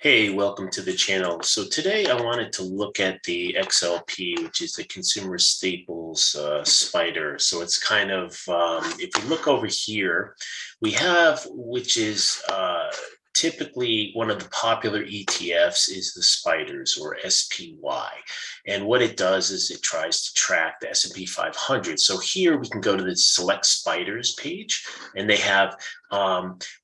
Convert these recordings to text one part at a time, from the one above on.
Hey, welcome to the channel. So today I wanted to look at the XLP, which is the Consumer Staples spider. So it's kind of, if you look over here, we have, which is typically one of the popular ETFs is the spiders or SPY. And what it does is it tries to track the S&P 500. So here we can go to the select spiders page, and they have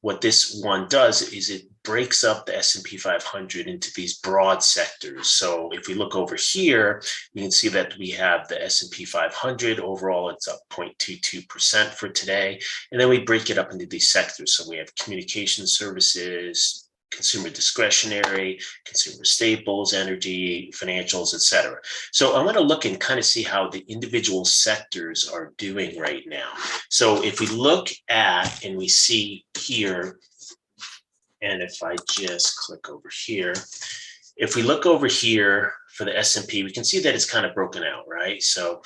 what this one does is it breaks up the S&P 500 into these broad sectors. So if we look over here, you can see that we have the S&P 500. Overall, it's up 0.22% for today. And then we break it up into these sectors. So we have communication services, consumer discretionary, consumer staples, energy, financials, etc. So I want to look and kind of see how the individual sectors are doing right now. So if we look at and we see here, and if I just click over here, if we look over here for the S&P, we can see that it's kind of broken out, right? So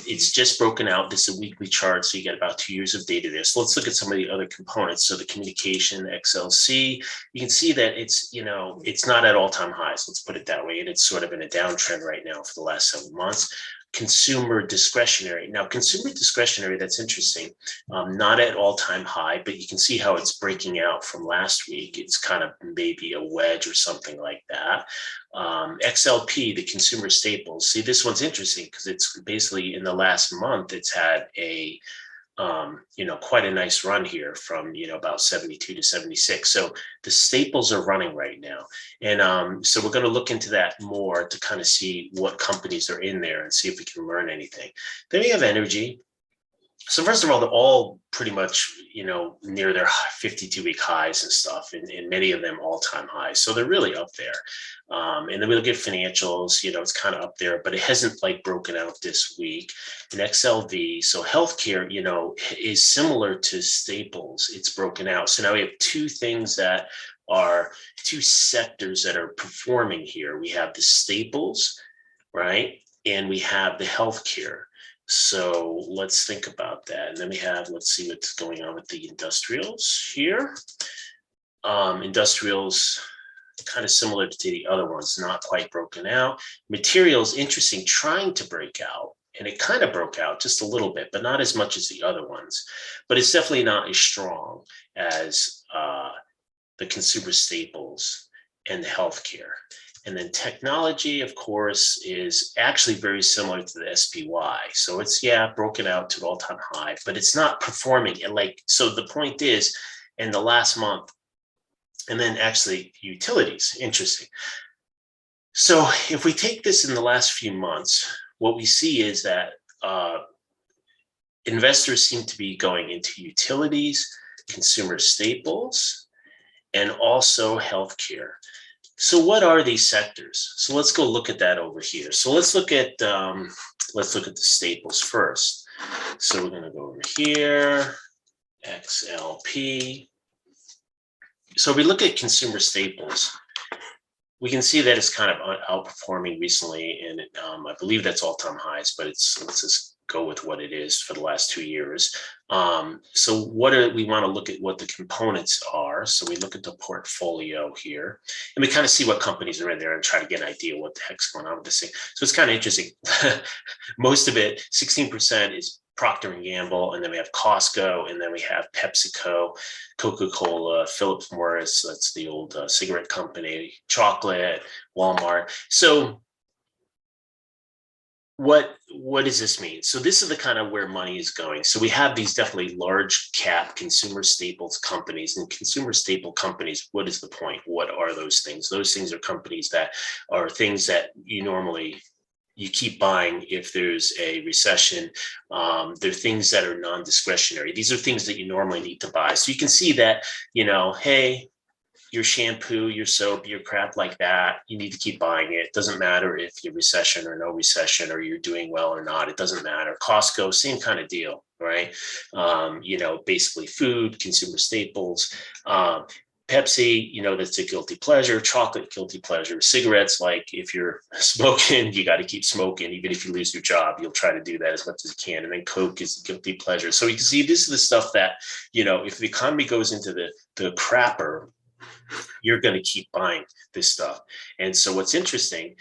it's just broken out. This is a weekly chart, so you get about 2 years of data there. So let's look at some of the other components. So the communication, XLC, you can see that it's, it's not at all-time highs, let's put it that way. And it's sort of in a downtrend right now for the last several months. Consumer discretionary. Now, consumer discretionary, that's interesting. Not at all-time high, but you can see how it's breaking out from last week. It's kind of maybe a wedge or something like that. XLP, the consumer staples. See, this one's interesting because it's basically in the last month, it's had a quite a nice run here from, about 72 to 76. So the staples are running right now. And so we're going to look into that more to kind of see what companies are in there and see if we can learn anything. Then we have energy. So first of all, they're all pretty much, near their 52-week highs and stuff, and many of them all-time highs. So they're really up there. And then we look at financials, it's kind of up there, but it hasn't like broken out this week. And XLV, so healthcare, is similar to staples. It's broken out. So now we have two things that are two sectors that are performing here. We have the staples, right? And we have the healthcare. So let's think about that. And then we have, let's see what's going on with the industrials here. Industrials, kind of similar to the other ones, not quite broken out. Materials, interesting, trying to break out. And it kind of broke out just a little bit, but not as much as the other ones. But it's definitely not as strong as the consumer staples and the healthcare. And then technology, of course, is actually very similar to the SPY. So it's, broken out to an all-time high, but it's not performing. And so the point is, in the last month, and then actually utilities, interesting. So if we take this in the last few months, what we see is that investors seem to be going into utilities, consumer staples, and also healthcare. So what are these sectors? So let's go look at that over here. So let's look at the staples first. So we're going to go over here, XLP. So if we look at consumer staples, we can see that it's kind of outperforming recently, and I believe that's all-time highs. But let's just go with what it is for the last 2 years. So we want to look at what the components are. So we look at the portfolio here, and we kind of see what companies are in there and try to get an idea what the heck's going on with this thing. So it's kind of interesting. Most of it, 16%, is Procter & Gamble, and then we have Costco, and then we have PepsiCo, Coca-Cola, Philip Morris, that's the old cigarette company, chocolate, Walmart. So what does this mean? So this is the kind of where money is going. So we have these definitely large cap consumer staples companies, and consumer staple companies, what is the point? What are those things? Those things are companies that are things that you keep buying if there's a recession. They're things that are non-discretionary. These are things that you normally need to buy. So you can see that, hey, your shampoo, your soap, your crap like that, you need to keep buying it. It doesn't matter if you're recession or no recession, or you're doing well or not. It doesn't matter. Costco, same kind of deal, right? Basically food, consumer staples. Pepsi, that's a guilty pleasure. Chocolate, guilty pleasure. Cigarettes, like if you're smoking, you got to keep smoking. Even if you lose your job, you'll try to do that as much as you can. And then Coke is a guilty pleasure. So you can see this is the stuff that, if the economy goes into the crapper, you're going to keep buying this stuff. And so what's interesting,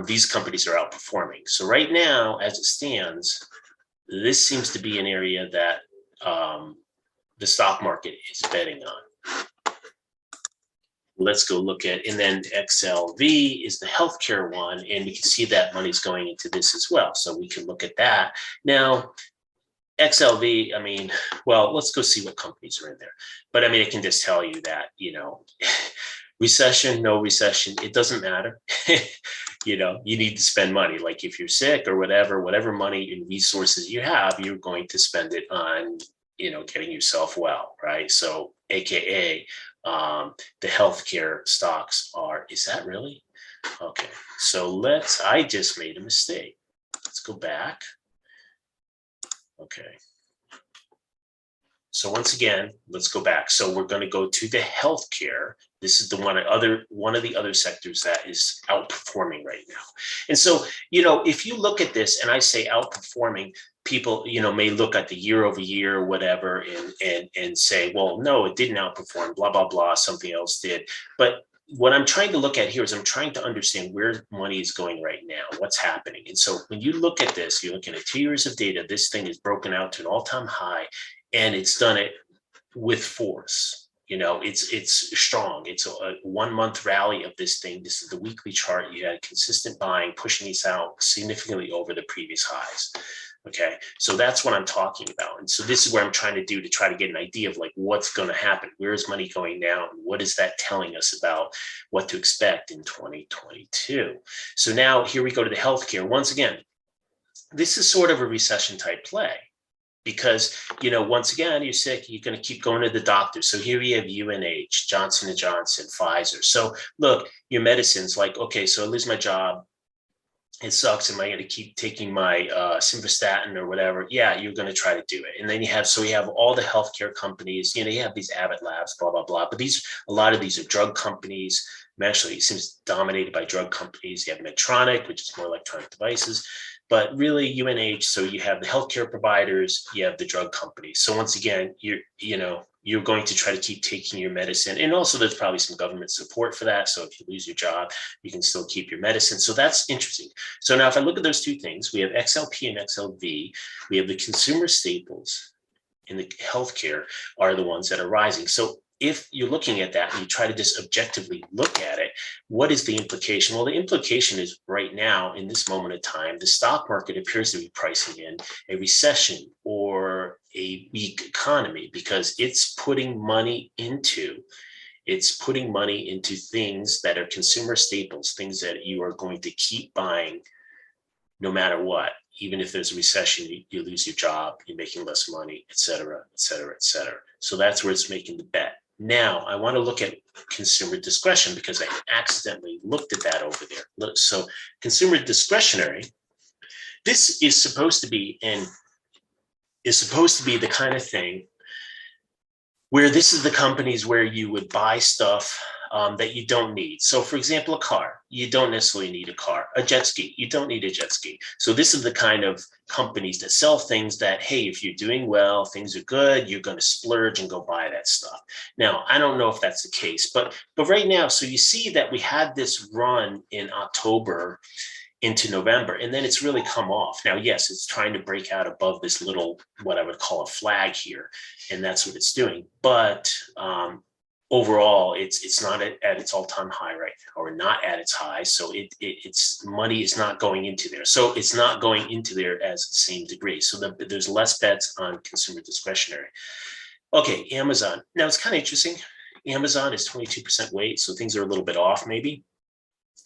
these companies are outperforming. So right now, as it stands, this seems to be an area that the stock market is betting on. Let's go look at, and then XLV is the healthcare one, and we can see that money's going into this as well. So we can look at that. Now, XLV, I mean, well, let's go see what companies are in there. But I mean, it can just tell you that, you know, recession, no recession, it doesn't matter. You know, you need to spend money. Like if you're sick or whatever money and resources you have, you're going to spend it on, you know, getting yourself well, right? So AKA the healthcare stocks are, is that really? Okay, so I just made a mistake. Let's go back. Okay. So once again, let's go back. So we're going to go to the healthcare. This is the one of the other sectors that is outperforming right now. And so, you know, if you look at this and I say outperforming, people, you know, may look at the year over year or whatever and say, well, no, it didn't outperform, blah, blah, blah, something else did. But what I'm trying to look at here is I'm trying to understand where money is going right now, what's happening. And so when you look at this, you're looking at 2 years of data, this thing is broken out to an all-time high, and it's done it with force. You know, it's strong. It's a 1 month rally of this thing. This is the weekly chart. You had consistent buying, pushing these out significantly over the previous highs. Okay, so that's what I'm talking about. And so this is where I'm trying to do to try to get an idea of like what's going to happen. Where is money going now? And what is that telling us about what to expect in 2022? So now here we go to the healthcare. Once again, this is sort of a recession type play. Because, you know, once again, you're sick, you're going to keep going to the doctor. So here we have UNH, Johnson & Johnson, Pfizer. So look, your medicines like, okay, so I lose my job. It sucks. Am I going to keep taking my simvastatin or whatever? Yeah, you're going to try to do it. And then you have all the healthcare companies, you know, you have these Abbott Labs, blah, blah, blah. But a lot of these are drug companies. Actually, it seems dominated by drug companies. You have Medtronic, which is more electronic devices. But really UNH, so you have the healthcare providers, you have the drug companies. So once again, you're going to try to keep taking your medicine. And also there's probably some government support for that. So if you lose your job, you can still keep your medicine. So that's interesting. So now if I look at those two things, we have XLP and XLV, we have the consumer staples in the healthcare are the ones that are rising. So if you're looking at that and you try to just objectively look at it, what is the implication? Well, the implication is right now, in this moment of time, the stock market appears to be pricing in a recession or a weak economy because it's putting money into things that are consumer staples, things that you are going to keep buying no matter what. Even if there's a recession, you lose your job, you're making less money, et cetera, et cetera, et cetera. So that's where it's making the bet. Now, I want to look at consumer discretion because I accidentally looked at that over there. So consumer discretionary, this is supposed to be the kind of thing where this is the companies where you would buy stuff that you don't need. So for example, a car, you don't necessarily need a car. A jet ski, you don't need a jet ski. So this is the kind of companies that sell things that, hey, if you're doing well, things are good, you're going to splurge and go buy that stuff. Now, I don't know if that's the case, but right now, so you see that we had this run in October into November, and then it's really come off. Now, yes, it's trying to break out above this little, what I would call a flag here, and that's what it's doing. But overall, it's not at its all-time high right now, or not at its high. So it's money is not going into there. So it's not going into there as the same degree. So there's less bets on consumer discretionary. Okay, Amazon. Now it's kind of interesting. Amazon is 22% weight, so things are a little bit off maybe.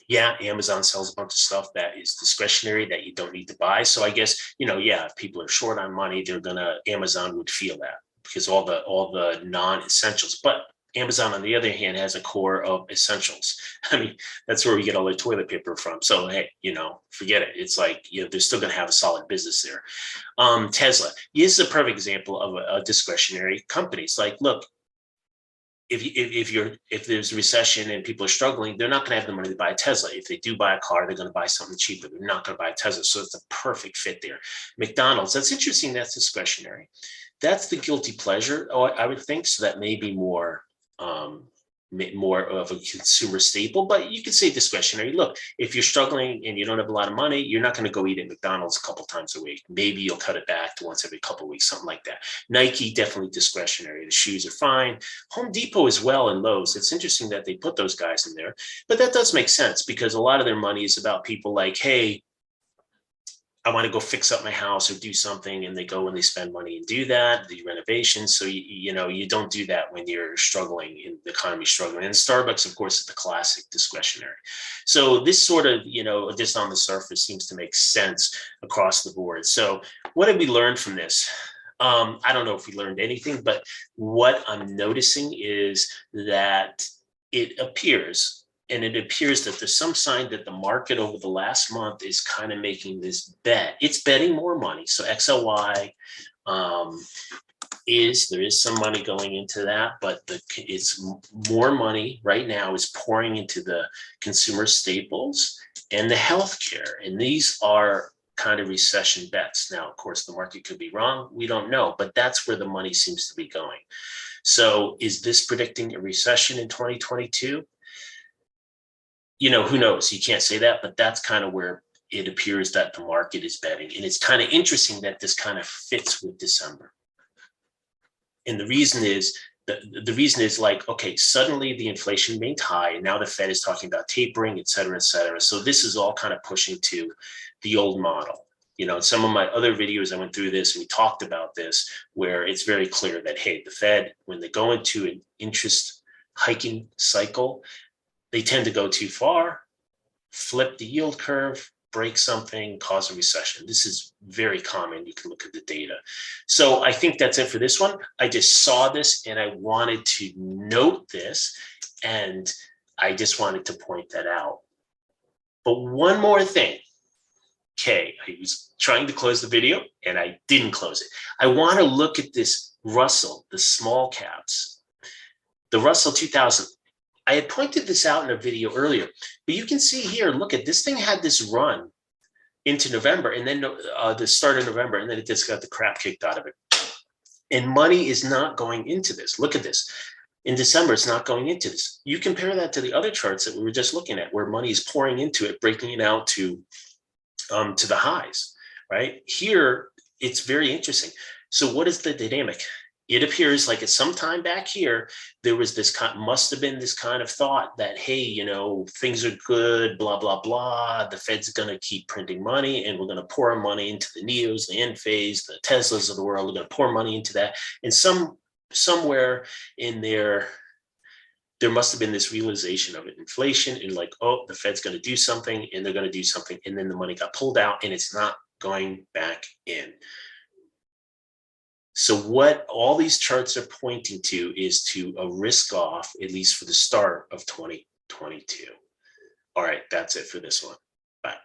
Yeah, Amazon sells a bunch of stuff that is discretionary that you don't need to buy. So I guess, yeah, if people are short on money, Amazon would feel that because all the non-essentials. But Amazon, on the other hand, has a core of essentials. I mean, that's where we get all the toilet paper from. So, hey, forget it. It's like, they're still going to have a solid business there. Tesla is a perfect example of a discretionary company. It's like, look, if there's a recession and people are struggling, they're not going to have the money to buy a Tesla. If they do buy a car, they're going to buy something cheaper. They're not going to buy a Tesla. So it's a perfect fit there. McDonald's, that's interesting. That's discretionary. That's the guilty pleasure, I would think. So that may be more more of a consumer staple, but you could say discretionary. Look, if you're struggling and you don't have a lot of money, you're not going to go eat at McDonald's a couple times a week. Maybe you'll cut it back to once every couple of weeks, something like that. Nike, definitely discretionary. The shoes are fine. Home Depot as well, and Lowe's. It's interesting that they put those guys in there, but that does make sense because a lot of their money is about people like, hey, I want to go fix up my house or do something, and they go and they spend money and do that, the renovations. So you don't do that when you're struggling, in the economy struggling. And Starbucks, of course, is the classic discretionary. So this sort of, just on the surface seems to make sense across the board. So what did we learn from this? I don't know if we learned anything, but what I'm noticing is that it appears that there's some sign that the market over the last month is kind of making this bet. It's betting more money. So XLY there is some money going into that, but it's more money right now is pouring into the consumer staples and the healthcare. And these are kind of recession bets. Now, of course, the market could be wrong. We don't know, but that's where the money seems to be going. So is this predicting a recession in 2022? Who knows? You can't say that, but that's kind of where it appears that the market is betting. And it's kind of interesting that this kind of fits with December. And the reason is like, okay, suddenly the inflation remained high, and now the Fed is talking about tapering, et cetera, et cetera. So this is all kind of pushing to the old model. Some of my other videos, I went through this and we talked about this, where it's very clear that, hey, the Fed, when they go into an interest hiking cycle, they tend to go too far, flip the yield curve, break something, cause a recession. This is very common. You can look at the data. So I think that's it for this one. I just saw this and I wanted to note this, and I just wanted to point that out. But one more thing. Okay, I was trying to close the video and I didn't close it. I want to look at this Russell, the small caps, the Russell 2000. I had pointed this out in a video earlier, but you can see here, look at this thing had this run into November, and then the start of November, and then it just got the crap kicked out of it. And money is not going into this. Look at this. In December, it's not going into this. You compare that to the other charts that we were just looking at, where money is pouring into it, breaking it out to the highs, right? Here, it's very interesting. So what is the dynamic? It appears like at some time back here, there was must have been this kind of thought that, hey, things are good, blah, blah, blah. The Fed's going to keep printing money, and we're going to pour money into the NEOs, the Enphase, the Teslas of the world. We're going to pour money into that. And somewhere in there must have been this realization of it, inflation, and like, oh, the Fed's going to do something, and they're going to do something. And then the money got pulled out, and it's not going back in. So what all these charts are pointing to is to a risk off, at least for the start of 2022. All right, that's it for this one. Bye.